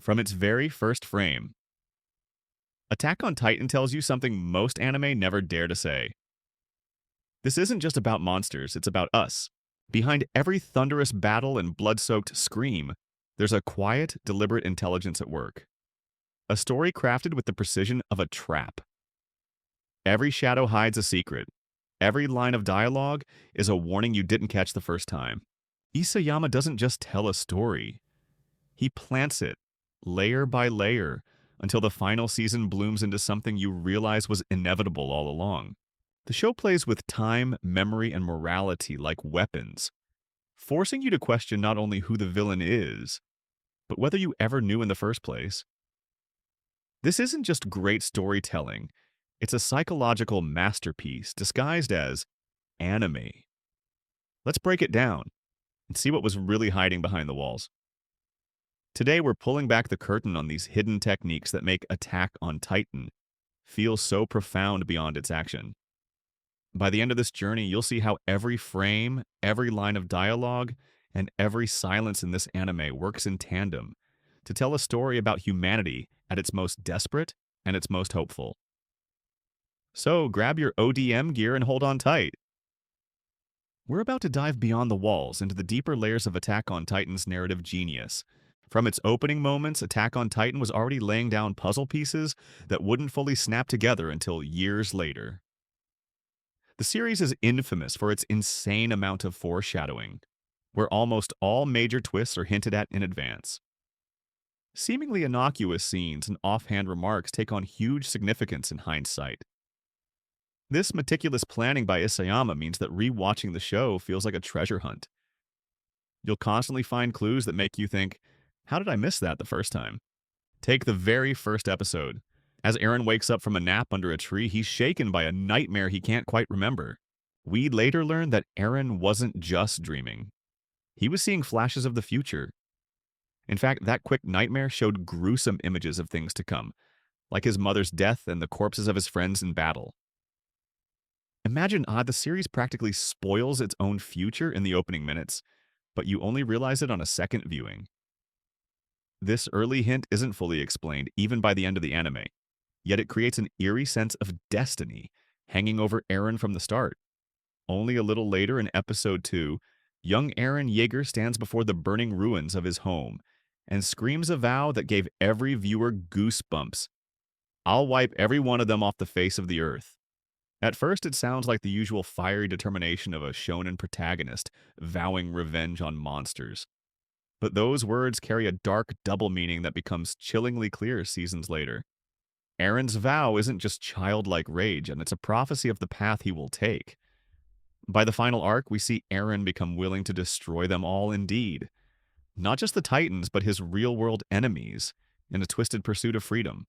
From its very first frame, Attack on Titan tells you something most anime never dare to say. This isn't just about monsters, it's about us. Behind every thunderous battle and blood-soaked scream, there's a quiet, deliberate intelligence at work. A story crafted with the precision of a trap. Every shadow hides a secret. Every line of dialogue is a warning you didn't catch the first time. Isayama doesn't just tell a story. He plants it, layer by layer, until the final season blooms into something you realize was inevitable all along. The show plays with time, memory, and morality like weapons, forcing you to question not only who the villain is, but whether you ever knew in the first place. This isn't just great storytelling, it's a psychological masterpiece disguised as anime. Let's break it down and see what was really hiding behind the walls. Today, we're pulling back the curtain on these hidden techniques that make Attack on Titan feel so profound beyond its action. By the end of this journey, you'll see how every frame, every line of dialogue, and every silence in this anime works in tandem to tell a story about humanity at its most desperate and its most hopeful. So grab your ODM gear and hold on tight. We're about to dive beyond the walls into the deeper layers of Attack on Titan's narrative genius. From its opening moments, Attack on Titan was already laying down puzzle pieces that wouldn't fully snap together until years later. The series is infamous for its insane amount of foreshadowing, where almost all major twists are hinted at in advance. Seemingly innocuous scenes and offhand remarks take on huge significance in hindsight. This meticulous planning by Isayama means that rewatching the show feels like a treasure hunt. You'll constantly find clues that make you think, how did I miss that the first time? Take the very first episode. As Eren wakes up from a nap under a tree, he's shaken by a nightmare he can't quite remember. We later learn that Eren wasn't just dreaming. He was seeing flashes of the future. In fact, that quick nightmare showed gruesome images of things to come, like his mother's death and the corpses of his friends in battle. Imagine the series practically spoils its own future in the opening minutes, but you only realize it on a second viewing. This early hint isn't fully explained even by the end of the anime, yet it creates an eerie sense of destiny hanging over Eren from the start. Only a little later in episode 2, young Eren Yeager stands before the burning ruins of his home and screams a vow that gave every viewer goosebumps. I'll wipe every one of them off the face of the earth. At first, it sounds like the usual fiery determination of a shonen protagonist vowing revenge on monsters. But those words carry a dark double meaning that becomes chillingly clear seasons later. Eren's vow isn't just childlike rage, and it's a prophecy of the path he will take. By the final arc, we see Eren become willing to destroy them all indeed. Not just the Titans, but his real-world enemies, in a twisted pursuit of freedom.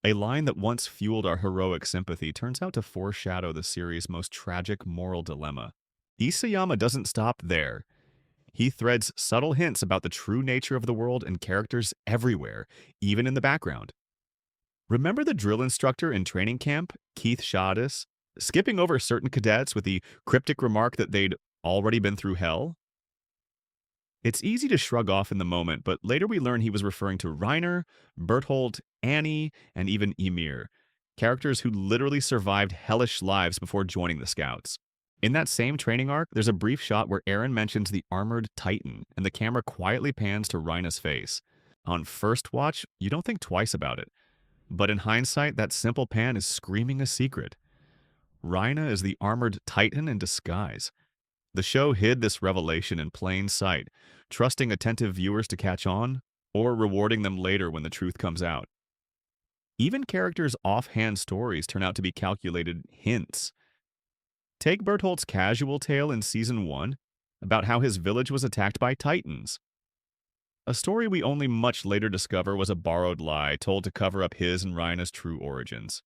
A line that once fueled our heroic sympathy turns out to foreshadow the series' most tragic moral dilemma. Isayama doesn't stop there. He threads subtle hints about the true nature of the world and characters everywhere, even in the background. Remember the drill instructor in training camp, Keith Shadis, skipping over certain cadets with the cryptic remark that they'd already been through hell? It's easy to shrug off in the moment, but later we learn he was referring to Reiner, Berthold, Annie, and even Ymir, characters who literally survived hellish lives before joining the Scouts. In that same training arc, there's a brief shot where Eren mentions the armored Titan, and the camera quietly pans to Reiner's face. On first watch, you don't think twice about it. But in hindsight, that simple pan is screaming a secret. Reiner is the armored Titan in disguise. The show hid this revelation in plain sight, trusting attentive viewers to catch on, or rewarding them later when the truth comes out. Even characters' offhand stories turn out to be calculated hints. Take Bertholdt's casual tale in Season 1 about how his village was attacked by Titans. A story we only much later discover was a borrowed lie told to cover up his and Reiner's true origins.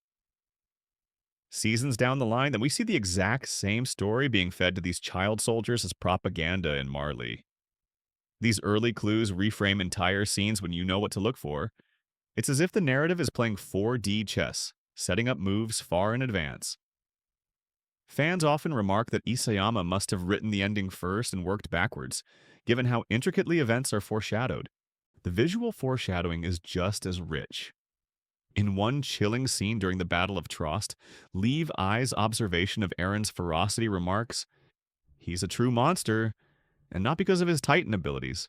Seasons down the line, then we see the exact same story being fed to these child soldiers as propaganda in Marley. These early clues reframe entire scenes when you know what to look for. It's as if the narrative is playing 4D chess, setting up moves far in advance. Fans often remark that Isayama must have written the ending first and worked backwards, given how intricately events are foreshadowed. the visual foreshadowing is just as rich. In one chilling scene during the Battle of Trost, Levi's observation of Eren's ferocity remarks, "He's a true monster, and not because of his Titan abilities.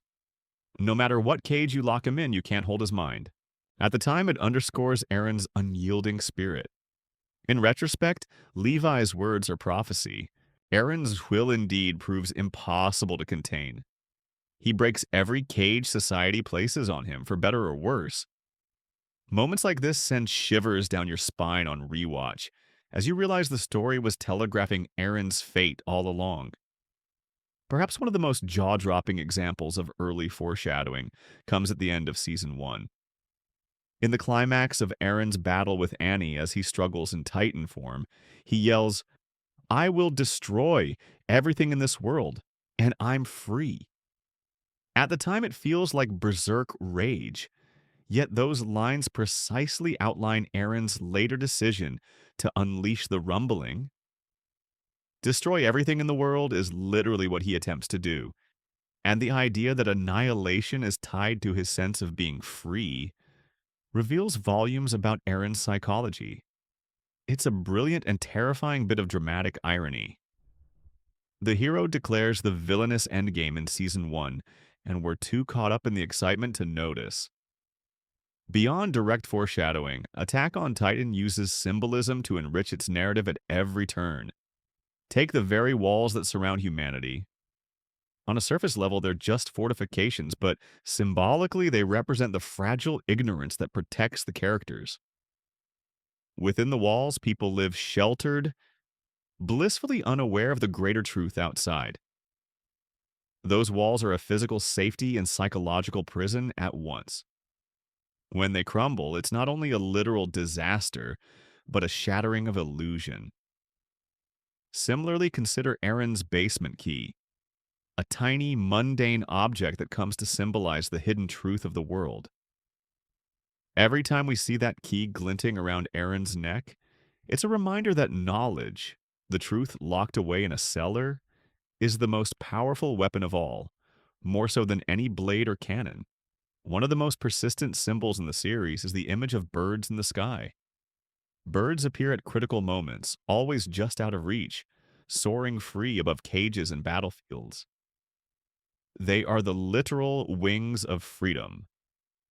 No matter what cage you lock him in, you can't hold his mind." At the time, it underscores Eren's unyielding spirit. In retrospect, Levi's words are prophecy. Eren's will indeed proves impossible to contain. He breaks every cage society places on him, for better or worse. Moments like this send shivers down your spine on rewatch, as you realize the story was telegraphing Eren's fate all along. Perhaps one of the most jaw-dropping examples of early foreshadowing comes at the end of Season 1. In the climax of Eren's battle with Annie as he struggles in Titan form, he yells, "I will destroy everything in this world, and I'm free." At the time, it feels like berserk rage, yet those lines precisely outline Eren's later decision to unleash the rumbling. Destroy everything in the world is literally what he attempts to do, and the idea that annihilation is tied to his sense of being free reveals volumes about Eren's psychology. It's a brilliant and terrifying bit of dramatic irony. The hero declares the villainous endgame in Season 1, and we're too caught up in the excitement to notice. Beyond direct foreshadowing, Attack on Titan uses symbolism to enrich its narrative at every turn. Take the very walls that surround humanity. On a surface level, they're just fortifications, but symbolically they represent the fragile ignorance that protects the characters. Within the walls, people live sheltered, blissfully unaware of the greater truth outside. Those walls are a physical safety and psychological prison at once. When they crumble, it's not only a literal disaster, but a shattering of illusion. Similarly, consider Eren's basement key, a tiny, mundane object that comes to symbolize the hidden truth of the world. Every time we see that key glinting around Eren's neck, it's a reminder that knowledge, the truth locked away in a cellar, is the most powerful weapon of all, more so than any blade or cannon. One of the most persistent symbols in the series is the image of birds in the sky. Birds appear at critical moments, always just out of reach, soaring free above cages and battlefields. They are the literal wings of freedom.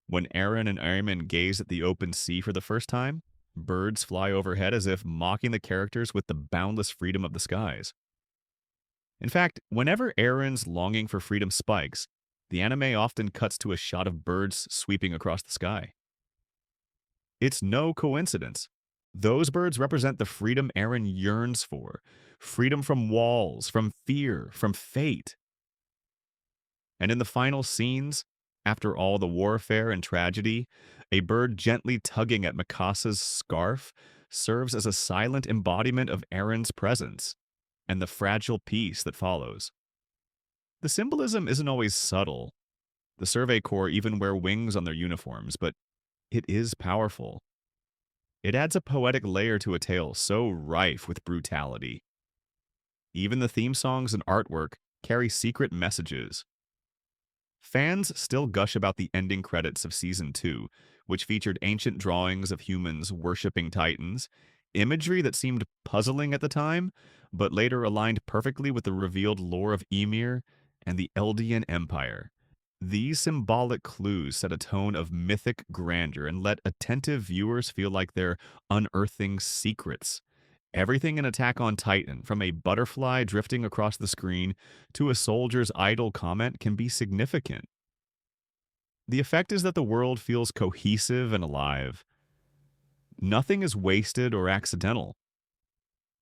When Eren and Aemon gaze at the open sea for the first time, birds fly overhead as if mocking the characters with the boundless freedom of the skies. In fact, whenever Eren's longing for freedom spikes, the anime often cuts to a shot of birds sweeping across the sky. It's no coincidence. Those birds represent the freedom Eren yearns for. Freedom from walls, from fear, from fate. And in the final scenes, after all the warfare and tragedy, a bird gently tugging at Mikasa's scarf serves as a silent embodiment of Eren's presence and the fragile peace that follows. The symbolism isn't always subtle. The Survey Corps even wear wings on their uniforms, but it is powerful. It adds a poetic layer to a tale so rife with brutality. Even the theme songs and artwork carry secret messages. Fans still gush about the ending credits of Season 2, which featured ancient drawings of humans worshipping titans, imagery that seemed puzzling at the time, but later aligned perfectly with the revealed lore of Ymir and the Eldian Empire. These symbolic clues set a tone of mythic grandeur and let attentive viewers feel like they're unearthing secrets. Everything in Attack on Titan, from a butterfly drifting across the screen to a soldier's idle comment, can be significant. The effect is that the world feels cohesive and alive. Nothing is wasted or accidental.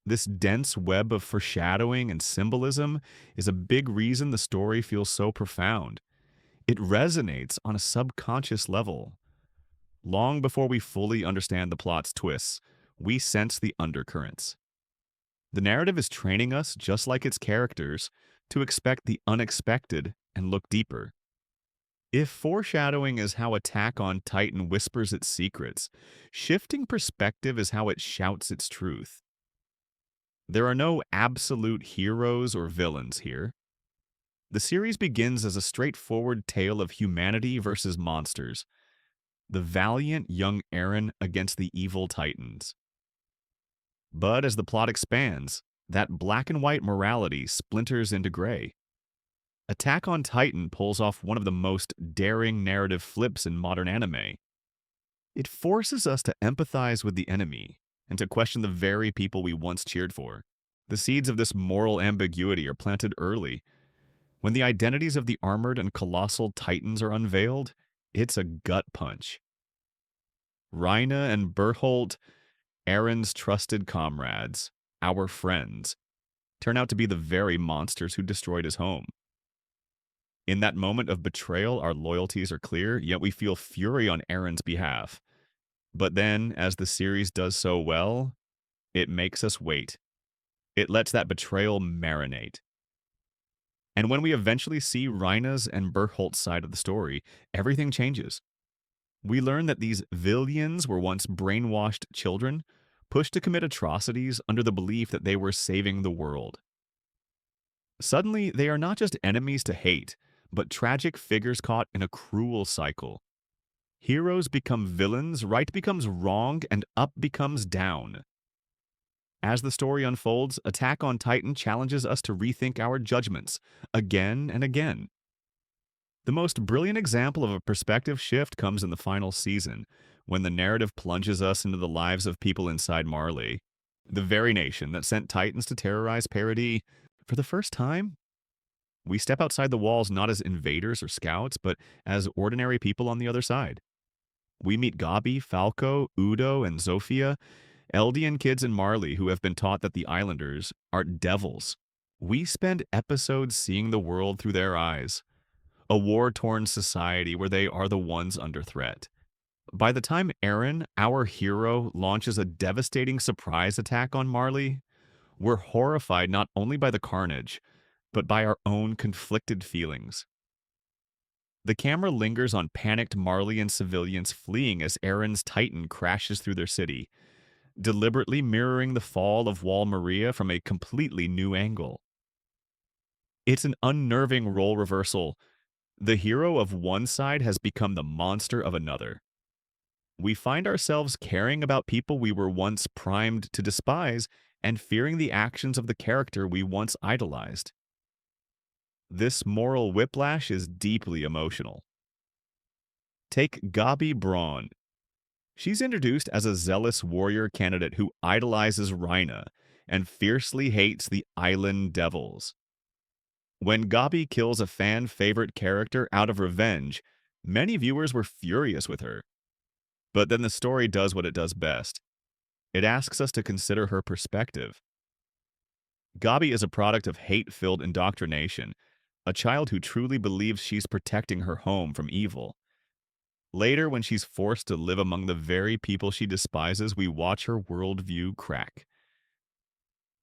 This dense web of foreshadowing and symbolism is a big reason the story feels so profound. It resonates on a subconscious level. Long before we fully understand the plot's twists, we sense the undercurrents. The narrative is training us, just like its characters, to expect the unexpected and look deeper. If foreshadowing is how Attack on Titan whispers its secrets, shifting perspective is how it shouts its truth. There are no absolute heroes or villains here. The series begins as a straightforward tale of humanity versus monsters, the valiant young Eren against the evil Titans. But as the plot expands, that black and white morality splinters into gray. Attack on Titan pulls off one of the most daring narrative flips in modern anime. It forces us to empathize with the enemy and to question the very people we once cheered for. The seeds of this moral ambiguity are planted early. When the identities of the armored and colossal Titans are unveiled, it's a gut punch. Reina and Bertholdt, Eren's trusted comrades, our friends, turn out to be the very monsters who destroyed his home. In that moment of betrayal, our loyalties are clear, yet we feel fury on Eren's behalf. But then, as the series does so well, it makes us wait. It lets that betrayal marinate. And when we eventually see Reina's and Bertholdt's side of the story, everything changes. We learn that these villains were once brainwashed children, pushed to commit atrocities under the belief that they were saving the world. Suddenly, they are not just enemies to hate, but tragic figures caught in a cruel cycle. Heroes become villains, right becomes wrong, and up becomes down. As the story unfolds, Attack on Titan challenges us to rethink our judgments, again and again. The most brilliant example of a perspective shift comes in the final season, when the narrative plunges us into the lives of people inside Marley, the very nation that sent Titans to terrorize Paradis. For the first time, we step outside the walls not as invaders or scouts, but as ordinary people on the other side. We meet Gabi, Falco, Udo, and Zofia, Eldian kids in Marley who have been taught that the Islanders are devils. We spend episodes seeing the world through their eyes, a war-torn society where they are the ones under threat. By the time Eren, our hero, launches a devastating surprise attack on Marley, we're horrified not only by the carnage, but by our own conflicted feelings. The camera lingers on panicked Marleyan civilians fleeing as Eren's Titan crashes through their city, deliberately mirroring the fall of Wall Maria from a completely new angle. It's an unnerving role reversal. The hero of one side has become the monster of another. We find ourselves caring about people we were once primed to despise and fearing the actions of the character we once idolized. This moral whiplash is deeply emotional. Take Gabi Braun. She's introduced as a zealous warrior candidate who idolizes Reina and fiercely hates the Island Devils. When Gabi kills a fan-favorite character out of revenge, many viewers were furious with her. But then the story does what it does best. It asks us to consider her perspective. Gabi is a product of hate-filled indoctrination, a child who truly believes she's protecting her home from evil. Later, when she's forced to live among the very people she despises, we watch her worldview crack.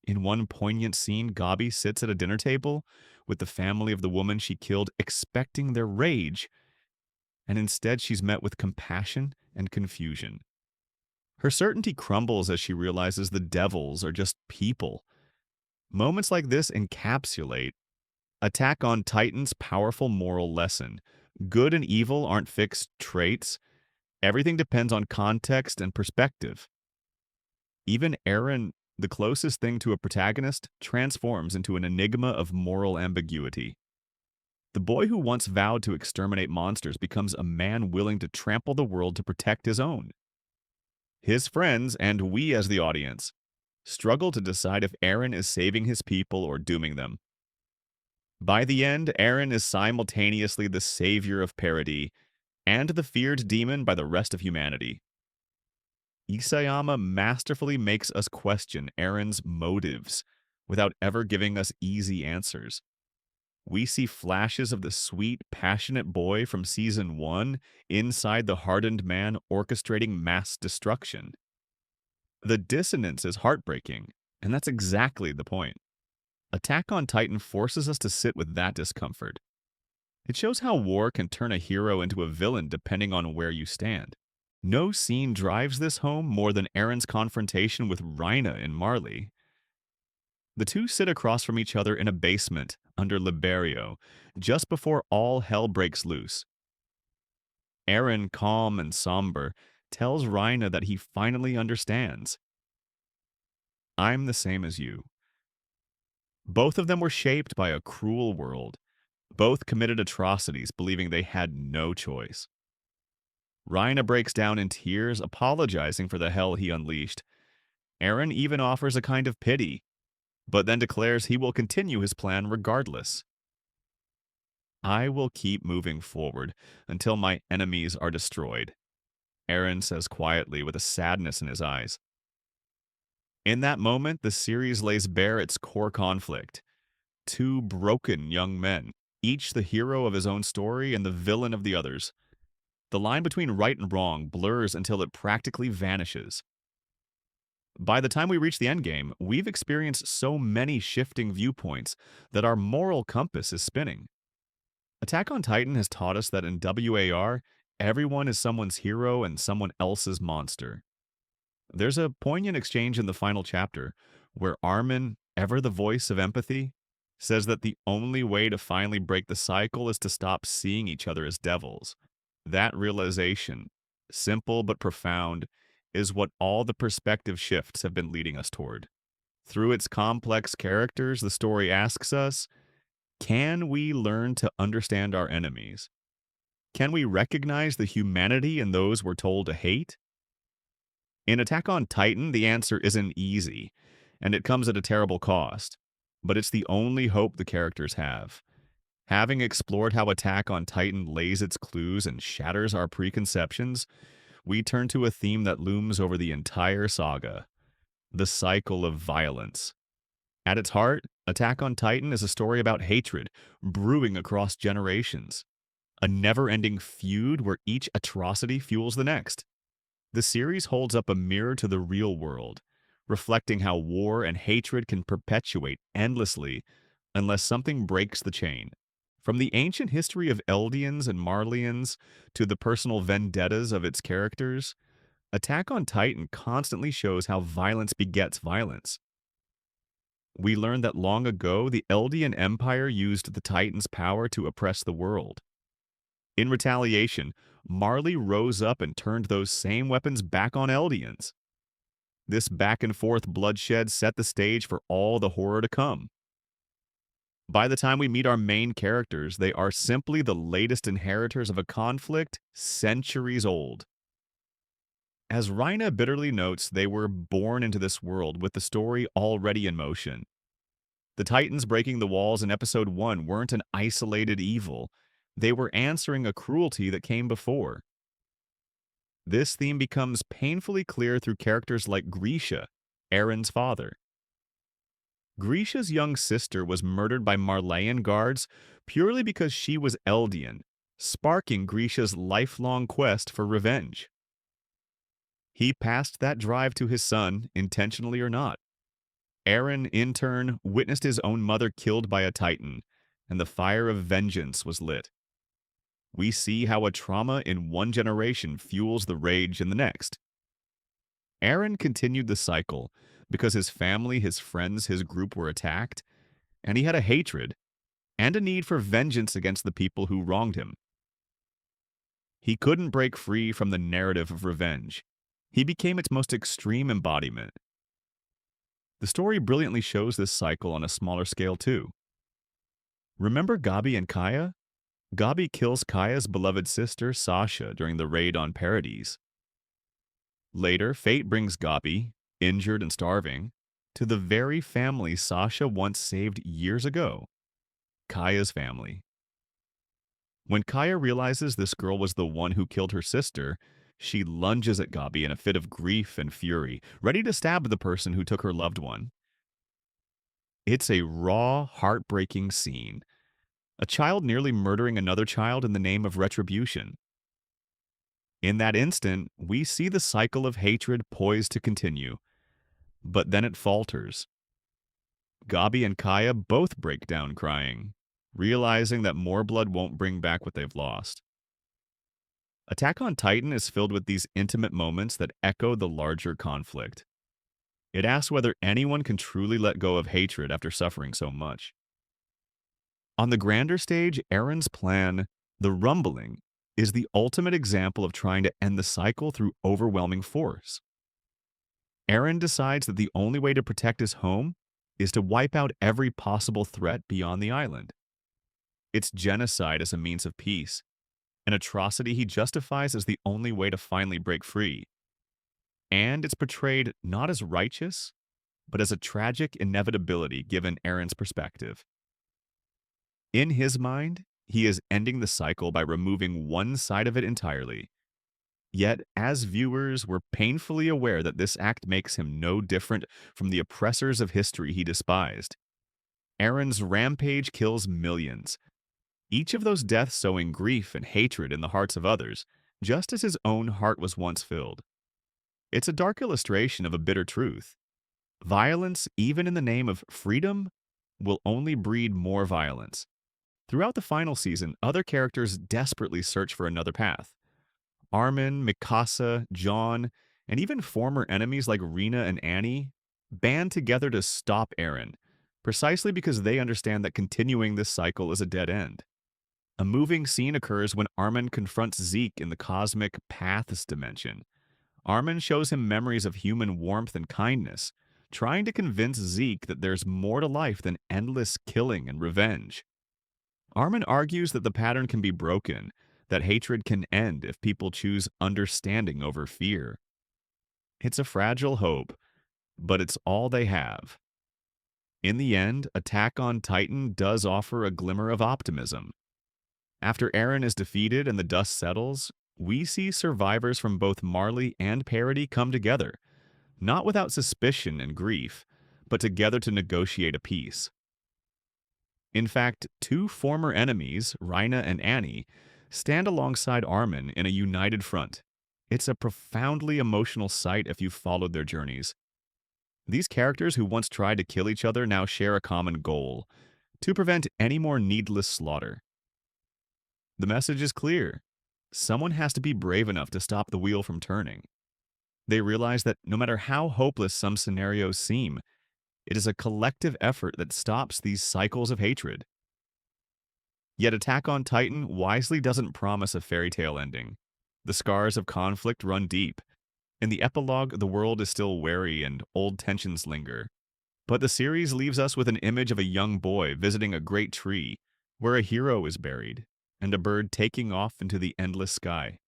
In one poignant scene, Gabi sits at a dinner table with the family of the woman she killed, expecting their rage, and instead she's met with compassion and confusion. Her certainty crumbles as she realizes the devils are just people. Moments like this encapsulate Attack on Titan's powerful moral lesson. Good and evil aren't fixed traits. Everything depends on context and perspective. Even Eren, the closest thing to a protagonist, transforms into an enigma of moral ambiguity. The boy who once vowed to exterminate monsters becomes a man willing to trample the world to protect his own. His friends, and we as the audience, struggle to decide if Eren is saving his people or dooming them. By the end, Eren is simultaneously the savior of Paradis and the feared demon by the rest of humanity. Isayama masterfully makes us question Eren's motives without ever giving us easy answers. We see flashes of the sweet, passionate boy from Season 1 inside the hardened man orchestrating mass destruction. The dissonance is heartbreaking, and that's exactly the point. Attack on Titan forces us to sit with that discomfort. It shows how war can turn a hero into a villain depending on where you stand. No scene drives this home more than Eren's confrontation with Reina in Marley. The two sit across from each other in a basement, under Liberio, just before all hell breaks loose. Eren, calm and somber, tells Reina that he finally understands. I'm the same as you. Both of them were shaped by a cruel world. Both committed atrocities, believing they had no choice. Reina breaks down in tears, apologizing for the hell he unleashed. Eren even offers a kind of pity, but then declares he will continue his plan regardless. I will keep moving forward until my enemies are destroyed, Eren says quietly with a sadness in his eyes. In that moment, the series lays bare its core conflict. Two broken young men, each the hero of his own story and the villain of the other's. The line between right and wrong blurs until it practically vanishes. By the time we reach the endgame, we've experienced so many shifting viewpoints that our moral compass is spinning. Attack on Titan has taught us that in WAR, everyone is someone's hero and someone else's monster. There's a poignant exchange in the final chapter where Armin, ever the voice of empathy, says that the only way to finally break the cycle is to stop seeing each other as devils. That realization, simple but profound, is what all the perspective shifts have been leading us toward. Through its complex characters, the story asks us, can we learn to understand our enemies? Can we recognize the humanity in those we're told to hate? In Attack on Titan, the answer isn't easy, and it comes at a terrible cost, but it's the only hope the characters have. Having explored how Attack on Titan lays its clues and shatters our preconceptions, we turn to a theme that looms over the entire saga: the cycle of violence. At its heart, Attack on Titan is a story about hatred brewing across generations, a never-ending feud where each atrocity fuels the next. The series holds up a mirror to the real world, reflecting how war and hatred can perpetuate endlessly unless something breaks the chain. From the ancient history of Eldians and Marlians to the personal vendettas of its characters, Attack on Titan constantly shows how violence begets violence. We learned that long ago, the Eldian Empire used the Titan's power to oppress the world. In retaliation, Marley rose up and turned those same weapons back on Eldians. This back-and-forth bloodshed set the stage for all the horror to come. By the time we meet our main characters, they are simply the latest inheritors of a conflict centuries old. As Reina bitterly notes, they were born into this world with the story already in motion. The Titans breaking the walls in Episode 1 weren't an isolated evil. They were answering a cruelty that came before. This theme becomes painfully clear through characters like Grisha, Eren's father. Grisha's young sister was murdered by Marleyan guards purely because she was Eldian, sparking Grisha's lifelong quest for revenge. He passed that drive to his son, intentionally or not. Eren, in turn, witnessed his own mother killed by a Titan, and the fire of vengeance was lit. We see how a trauma in one generation fuels the rage in the next. Eren continued the cycle because his family, his friends, his group were attacked, and he had a hatred and a need for vengeance against the people who wronged him. He couldn't break free from the narrative of revenge. He became its most extreme embodiment. The story brilliantly shows this cycle on a smaller scale too. Remember Gabi and Kaya? Gabi kills Kaya's beloved sister, Sasha, during the raid on Paradise. Later, fate brings Gabi, injured and starving, to the very family Sasha once saved years ago, Kaya's family. When Kaya realizes this girl was the one who killed her sister, she lunges at Gabi in a fit of grief and fury, ready to stab the person who took her loved one. It's a raw, heartbreaking scene. A child nearly murdering another child in the name of retribution. In that instant, we see the cycle of hatred poised to continue. But then it falters. Gabi and Kaya both break down crying, realizing that more blood won't bring back what they've lost. Attack on Titan is filled with these intimate moments that echo the larger conflict. It asks whether anyone can truly let go of hatred after suffering so much. On the grander stage, Eren's plan, the rumbling, is the ultimate example of trying to end the cycle through overwhelming force. Eren decides that the only way to protect his home is to wipe out every possible threat beyond the island. It's genocide as a means of peace, an atrocity he justifies as the only way to finally break free. And it's portrayed not as righteous, but as a tragic inevitability given Eren's perspective. In his mind, he is ending the cycle by removing one side of it entirely. Yet, as viewers, we're painfully aware that this act makes him no different from the oppressors of history he despised. Eren's rampage kills millions, each of those deaths sowing grief and hatred in the hearts of others, just as his own heart was once filled. It's a dark illustration of a bitter truth. Violence, even in the name of freedom, will only breed more violence. Throughout the final season, other characters desperately search for another path. Armin, Mikasa, John, and even former enemies like Rena and Annie band together to stop Eren, precisely because they understand that continuing this cycle is a dead end. A moving scene occurs when Armin confronts Zeke in the cosmic paths dimension. Armin shows him memories of human warmth and kindness, trying to convince Zeke that there's more to life than endless killing and revenge. Armin argues that the pattern can be broken, that hatred can end if people choose understanding over fear. It's a fragile hope, but it's all they have. In the end, Attack on Titan does offer a glimmer of optimism. After Eren is defeated and the dust settles, we see survivors from both Marley and Parody come together, not without suspicion and grief, but together to negotiate a peace. In fact, two former enemies, Rina and Annie, stand alongside Armin in a united front. It's a profoundly emotional sight if you've followed their journeys. These characters who once tried to kill each other now share a common goal: to prevent any more needless slaughter. The message is clear. Someone has to be brave enough to stop the wheel from turning. They realize that no matter how hopeless some scenarios seem, it is a collective effort that stops these cycles of hatred. Yet Attack on Titan wisely doesn't promise a fairy tale ending. The scars of conflict run deep. In the epilogue, the world is still wary and old tensions linger. But the series leaves us with an image of a young boy visiting a great tree where a hero is buried, and a bird taking off into the endless sky.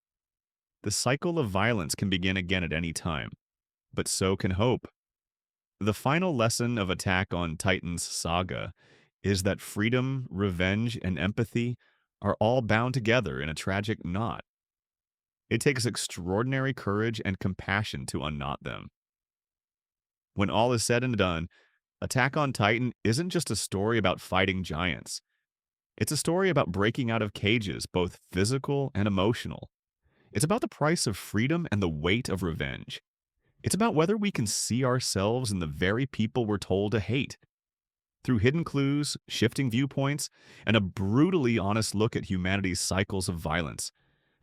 The cycle of violence can begin again at any time, but so can hope. The final lesson of Attack on Titan's saga is that freedom, revenge, and empathy are all bound together in a tragic knot. It takes extraordinary courage and compassion to unknot them. When all is said and done, Attack on Titan isn't just a story about fighting giants. It's a story about breaking out of cages, both physical and emotional. It's about the price of freedom and the weight of revenge. It's about whether we can see ourselves in the very people we're told to hate. Through hidden clues, shifting viewpoints, and a brutally honest look at humanity's cycles of violence,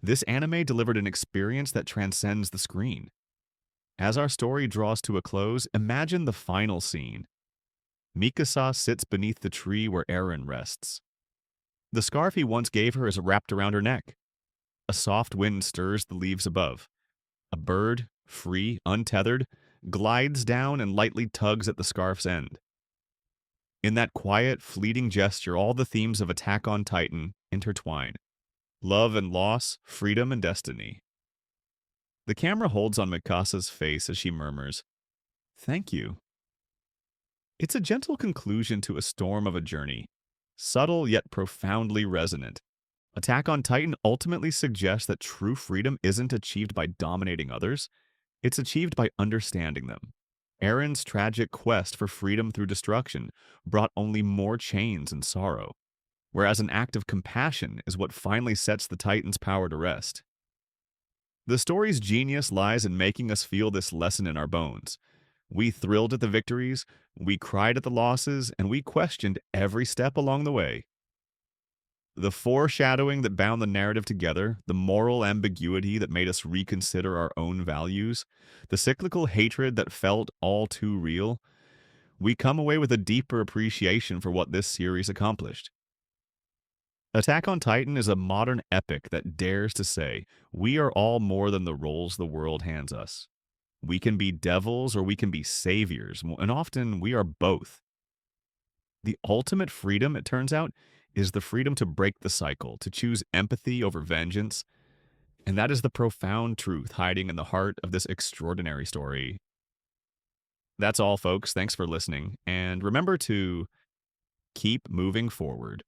this anime delivered an experience that transcends the screen. As our story draws to a close, imagine the final scene. Mikasa sits beneath the tree where Eren rests. The scarf he once gave her is wrapped around her neck. A soft wind stirs the leaves above. A bird, free, untethered, glides down and lightly tugs at the scarf's end. In that quiet, fleeting gesture, all the themes of Attack on Titan intertwine: love and loss, freedom and destiny. The camera holds on Mikasa's face as she murmurs, "Thank you." It's a gentle conclusion to a storm of a journey, subtle yet profoundly resonant. Attack on Titan ultimately suggests that true freedom isn't achieved by dominating others, it's achieved by understanding them. Eren's tragic quest for freedom through destruction brought only more chains and sorrow, whereas an act of compassion is what finally sets the Titan's power to rest. The story's genius lies in making us feel this lesson in our bones. We thrilled at the victories, we cried at the losses, and we questioned every step along the way. The foreshadowing that bound the narrative together, the moral ambiguity that made us reconsider our own values, the cyclical hatred that felt all too real, we come away with a deeper appreciation for what this series accomplished. Attack on Titan is a modern epic that dares to say, we are all more than the roles the world hands us. We can be devils or we can be saviors, and often we are both. The ultimate freedom, it turns out, is the freedom to break the cycle, to choose empathy over vengeance, and that is the profound truth hiding in the heart of this extraordinary story. That's all, folks. Thanks for listening, and remember to keep moving forward.